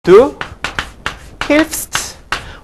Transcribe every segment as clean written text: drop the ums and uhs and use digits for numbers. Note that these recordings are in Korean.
Du hilfst.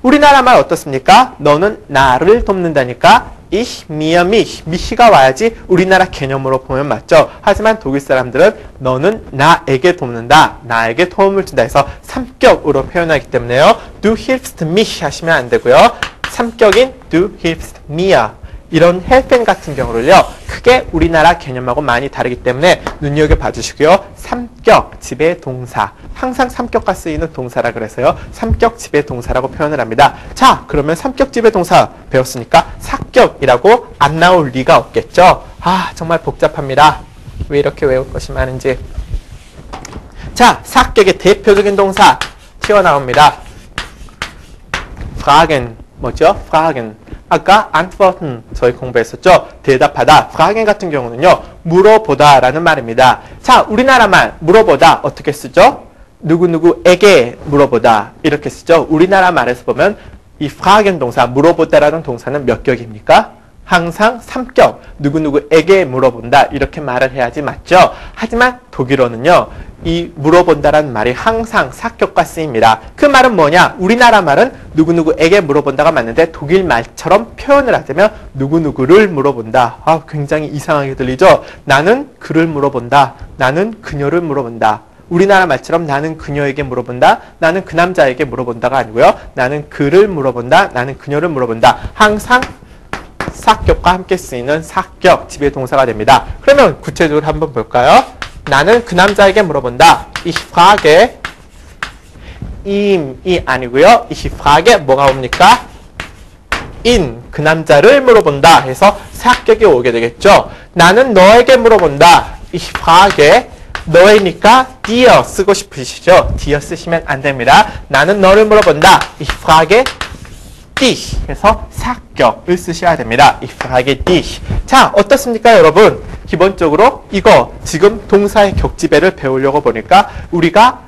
우리나라 말 어떻습니까? 너는 나를 돕는다니까 ich mir mich. mich가 와야지 우리나라 개념으로 보면 맞죠? 하지만 독일 사람들은 너는 나에게 돕는다. 나에게 도움을 준다 해서 3격으로 표현하기 때문에요. Du hilfst mich 하시면 안 되고요. 3격인 Du hilfst mir. 이런 helfen 같은 경우를요. 크게 우리나라 개념하고 많이 다르기 때문에 눈여겨봐 주시고요. 3격 지배 동사. 항상 3격과 쓰이는 동사라 그래서요. 3격 지배 동사라고 표현을 합니다. 자, 그러면 3격 지배 동사 배웠으니까 4격이라고 안 나올 리가 없겠죠. 아, 정말 복잡합니다. 왜 이렇게 외울 것이 많은지. 자, 4격의 대표적인 동사 튀어나옵니다. fragen. 뭐죠? fragen. 아까 antworten 저희 공부했었죠? 대답하다. fragen 같은 경우는요. 물어보다 라는 말입니다. 자, 우리나라 말 물어보다 어떻게 쓰죠? 누구누구에게 물어보다 이렇게 쓰죠. 우리나라 말에서 보면 이 fragen 동사 물어보다라는 동사는 몇 격입니까? 항상 3격. 누구누구에게 물어본다 이렇게 말을 해야지 맞죠? 하지만 독일어는요. 이 물어본다라는 말이 항상 4격과 쓰입니다. 그 말은 뭐냐? 우리나라 말은 누구누구에게 물어본다가 맞는데 독일 말처럼 표현을 하자면 누구누구를 물어본다. 아, 굉장히 이상하게 들리죠? 나는 그를 물어본다. 나는 그녀를 물어본다. 우리나라 말처럼 나는 그녀에게 물어본다. 나는 그 남자에게 물어본다가 아니고요. 나는 그를 물어본다. 나는 그녀를 물어본다. 항상 4격과 함께 쓰이는 4격 지배 동사가 됩니다. 그러면 구체적으로 한번 볼까요? 나는 그 남자에게 물어본다. Ich frage ihm이 아니고요. Ich frage 뭐가 옵니까? ihn 그 남자를 물어본다 해서 4격이 오게 되겠죠. 나는 너에게 물어본다. Ich frage 너의니까 dir 쓰고 싶으시죠? dir 쓰시면 안 됩니다. 나는 너를 물어본다. Ich frage dich 해서 4격을 쓰셔야 됩니다. Ich frage dich. 자, 어떻습니까, 여러분? 기본적으로 이거 지금 동사의 격지배를 배우려고 보니까 우리가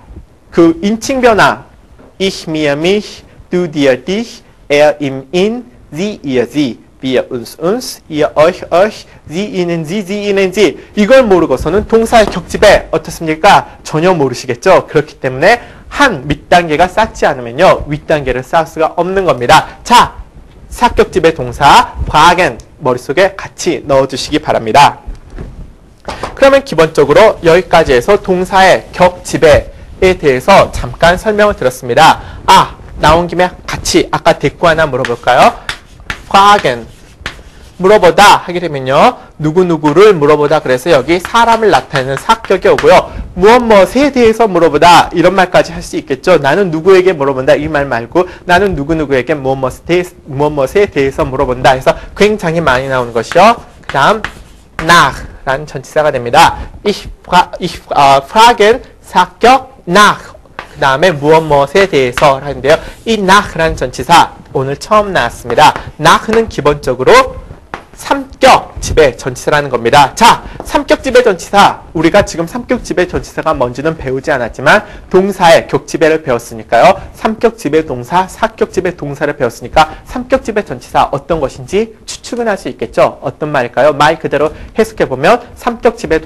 그 인칭 변화 ich, mir, mich, du, dir, dich, er, ihm, ihn, sie, ihr, sie, wir, uns, ihr, euch, sie, ihnen, sie, ihnen, sie 이걸 모르고서는 동사의 격지배 어떻습니까? 전혀 모르시겠죠? 그렇기 때문에 한 밑단계가 쌓지 않으면요. 윗단계를 쌓을 수가 없는 겁니다. 자, 4격지배 동사 fragen 머릿속에 같이 넣어주시기 바랍니다. 그러면 기본적으로 여기까지 해서 동사의 격지배에 대해서 잠깐 설명을 드렸습니다. 아, 나온 김에 같이 아까 대꾸 하나 물어볼까요? fragen 물어보다 하게 되면요. 누구누구를 물어보다 그래서 여기 사람을 나타내는 4격이 오고요. 무엇에 대해서 물어보다 이런 말까지 할 수 있겠죠. 나는 누구에게 물어본다 이 말 말고 나는 누구누구에게 무엇에 대해서 물어본다 해서 굉장히 많이 나오는 것이요. 그 다음 nach 라는 전치사가 됩니다. Ich fragen 4격 nach 그 다음에 무엇에 대해서 하는데요. 이 nach라는 전치사 오늘 처음 나왔습니다. nach는 기본적으로 3격 지배 전치사라는 겁니다. 자, 3격 지배 전치사 우리가 지금 3격 지배 전치사가 뭔지는 배우지 않았지만 동사의 격지배를 배웠으니까요. 3격 지배 동사, 4격 지배 동사를 배웠으니까 3격 지배 전치사 어떤 것인지 추측은 할 수 있겠죠. 어떤 말일까요? 말 그대로 해석해보면 3격 지배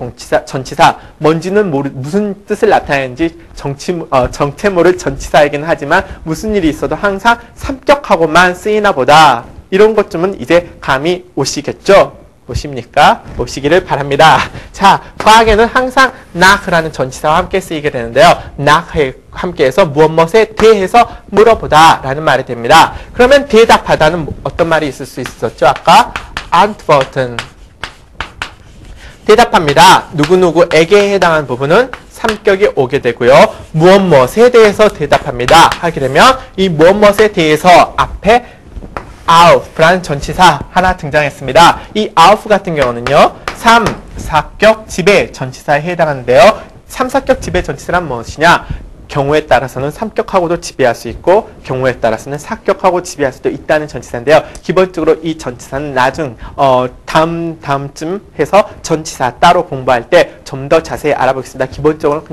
전치사 뭔지는 무슨 뜻을 나타내는지 정체 모를 전치사이긴 하지만 무슨 일이 있어도 항상 3격하고만 쓰이나 보다. 이런 것쯤은 이제 감이 오시겠죠? 오십니까? 오시기를 바랍니다. 자, fragen은 항상 nach라는 전치사와 함께 쓰이게 되는데요. nach에 함께해서 무엇에 대해서 물어보다 라는 말이 됩니다. 그러면 대답하다는 어떤 말이 있을 수 있었죠? 아까 antworten 대답합니다. 누구누구에게 해당하는 부분은 3격이 오게 되고요. 무엇에 대해서 대답합니다. 하게 되면 이 무엇에 대해서 앞에 auf라는 전치사 하나 등장했습니다. 이 auf 같은 경우는요. 3, 4격 지배 전치사에 해당하는데요. 3, 4격 지배 전치사란 무엇이냐? 경우에 따라서는 3격하고도 지배할 수 있고 경우에 따라서는 4격하고 지배할 수도 있다는 전치사인데요. 기본적으로 이 전치사는 다음쯤 해서 전치사 따로 공부할 때 좀 더 자세히 알아보겠습니다. 기본적으로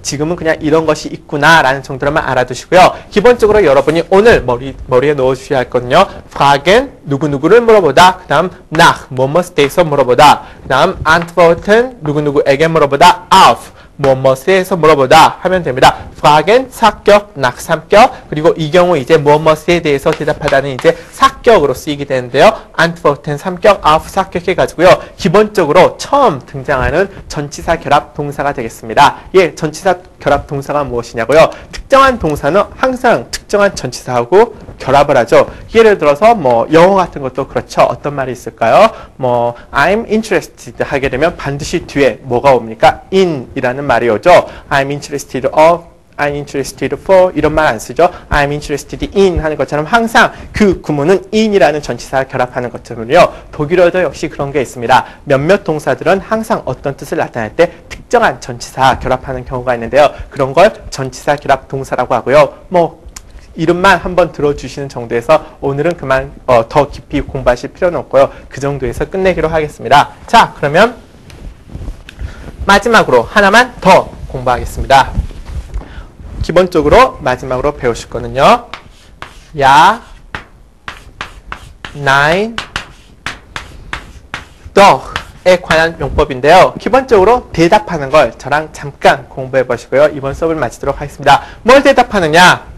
지금은 그냥 이런 것이 있구나 라는 정도로만 알아두시고요. 기본적으로 여러분이 오늘 머리에 넣어주셔야 할 거는요. fragen 누구누구를 물어보다 그 다음 nach 무엇에 대해서 물어보다 그 다음 antworten 누구누구에게 물어보다 auf 무엇무엇에서 물어보다 하면 됩니다. fragen 사격, 낙삼격, 그리고 이 경우 이제 무엇무엇에 대해서 대답하다는 이제 사격으로 쓰이게 되는데요. antworten 삼격, auf 사격 해가지고요. 기본적으로 처음 등장하는 전치사 결합 동사가 되겠습니다. 예, 전치사 결합 동사가 무엇이냐고요? 특정한 동사는 항상 특정한 전치사하고 결합을 하죠. 예를 들어서 뭐 영어 같은 것도 그렇죠. 어떤 말이 있을까요? 뭐 I'm interested 하게 되면 반드시 뒤에 뭐가 옵니까? in이라는 말이 오죠. I'm interested of, I'm interested for 이런 말 안 쓰죠. I'm interested in 하는 것처럼 항상 그 구문은 in이라는 전치사를 결합하는 것처럼요. 독일어도 역시 그런 게 있습니다. 몇몇 동사들은 항상 어떤 뜻을 나타낼 때 특정한 전치사 결합하는 경우가 있는데요. 그런 걸 전치사 결합 동사라고 하고요. 뭐 이름만 한번 들어주시는 정도에서 오늘은 그만 더 깊이 공부하실 필요는 없고요. 그 정도에서 끝내기로 하겠습니다. 자, 그러면 마지막으로 하나만 더 공부하겠습니다. 기본적으로 마지막으로 배우실 거는요. 야, nein, doch에 관한 용법인데요. 기본적으로 대답하는 걸 저랑 잠깐 공부해 보시고요. 이번 수업을 마치도록 하겠습니다. 뭘 대답하느냐?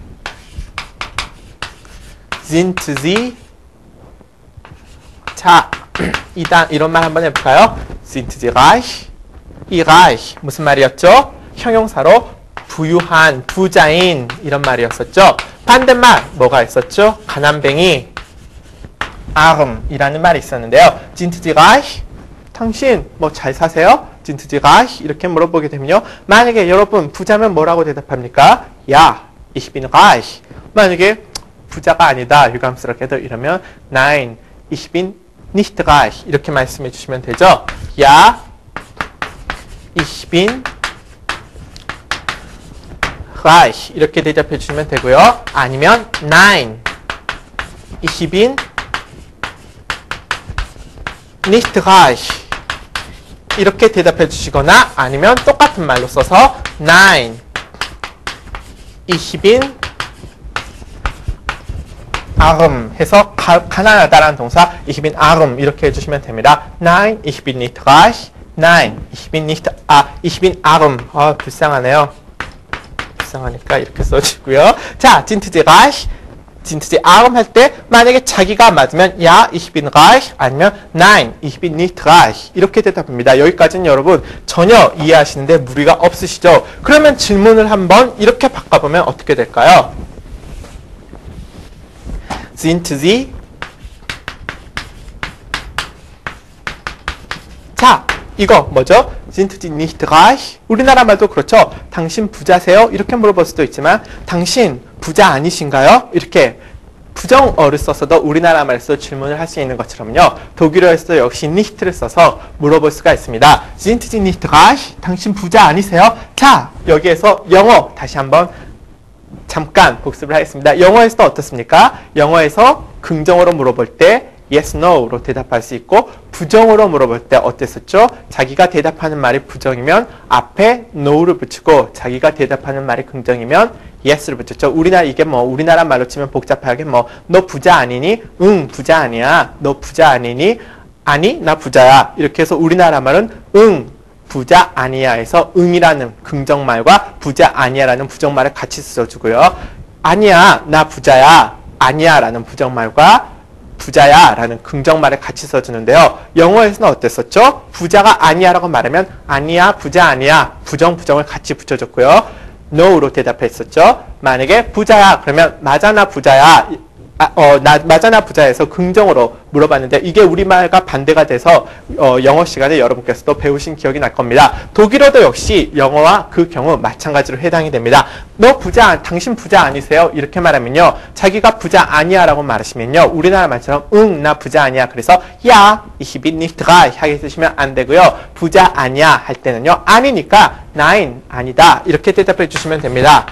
Sind Sie? 자, 이런 말 한번 해볼까요? Sind Sie reich? 이 reich 무슨 말이었죠? 형용사로 부유한, 부자인 이런 말이었었죠. 반대말 뭐가 있었죠? 가난뱅이, arm이라는 말이 있었는데요. Sind Sie reich? 당신 뭐 잘 사세요? Sind Sie reich? 이렇게 물어보게 되면요. 만약에 여러분 부자면 뭐라고 대답합니까? Ja, ich bin reich. 만약에 부자가 아니다. 유감스럽게도 이러면 Nein, ich bin nicht reich. 이렇게 말씀해 주시면 되죠. Ja, ich bin reich. 이렇게 대답해 주시면 되고요. 아니면 Nein, ich bin nicht reich. 이렇게 대답해 주시거나 아니면 똑같은 말로 써서 Nein, ich bin arm 해서 가난하다라는 동사 ich bin arm 이렇게 해주시면 됩니다. Nein, ich bin nicht reich. Nein, ich bin nicht ich bin arm. 불쌍하네요. 불쌍하니까 이렇게 써주고요. 자, sind Sie reich? sind Sie arm 할 때 만약에 자기가 맞으면 ja, ich bin reich 아니면 nein, ich bin nicht reich 이렇게 대답합니다. 여기까지는 여러분 전혀 이해하시는데 무리가 없으시죠? 그러면 질문을 한번 이렇게 바꿔보면 어떻게 될까요? Sind Sie? 자, 이거 뭐죠? Sind Sie nicht reich? 우리나라 말도 그렇죠. 당신 부자세요? 이렇게 물어볼 수도 있지만 당신 부자 아니신가요? 이렇게 부정어를 써서도 우리나라 말에서 질문을 할 수 있는 것처럼요. 독일어에서도 역시 nicht를 써서 물어볼 수가 있습니다. Sind Sie nicht reich? 당신 부자 아니세요? 자, 여기에서 영어 다시 한번 잠깐 복습을 하겠습니다. 영어에서도 어떻습니까? 영어에서 긍정어로 물어볼 때 yes, no로 대답할 수 있고 부정어로 물어볼 때 어땠었죠? 자기가 대답하는 말이 부정이면 앞에 no를 붙이고 자기가 대답하는 말이 긍정이면 yes를 붙였죠. 이게 뭐 우리나라 말로 치면 복잡하게 뭐 너 부자 아니니? 응, 부자 아니야. 너 부자 아니니? 아니, 나 부자야. 이렇게 해서 우리나라 말은 응, 부자 아니야에서 응이라는 긍정말과 부자 아니야라는 부정말을 같이 써주고요. 아니야, 나 부자야. 아니야 라는 부정말과 부자야 라는 긍정말을 같이 써주는데요. 영어에서는 어땠었죠? 부자가 아니야 라고 말하면 아니야, 부자 아니야. 부정을 같이 붙여줬고요. no로 대답했었죠. 만약에 부자야 그러면 맞아, 나 부자야. 맞아, 나 부자에서 긍정으로 물어봤는데 이게 우리말과 반대가 돼서 영어 시간에 여러분께서도 배우신 기억이 날 겁니다. 독일어도 역시 영어와 그 경우 마찬가지로 해당이 됩니다. 당신 부자 아니세요? 이렇게 말하면요. 자기가 부자 아니야 라고 말하시면요. 우리나라 말처럼 응, 나 부자 아니야. 그래서 ja, ich bin nicht reich 하게 쓰시면 안 되고요. 부자 아니야 할 때는요. 아니니까 nein, 아니다. 이렇게 대답해 주시면 됩니다.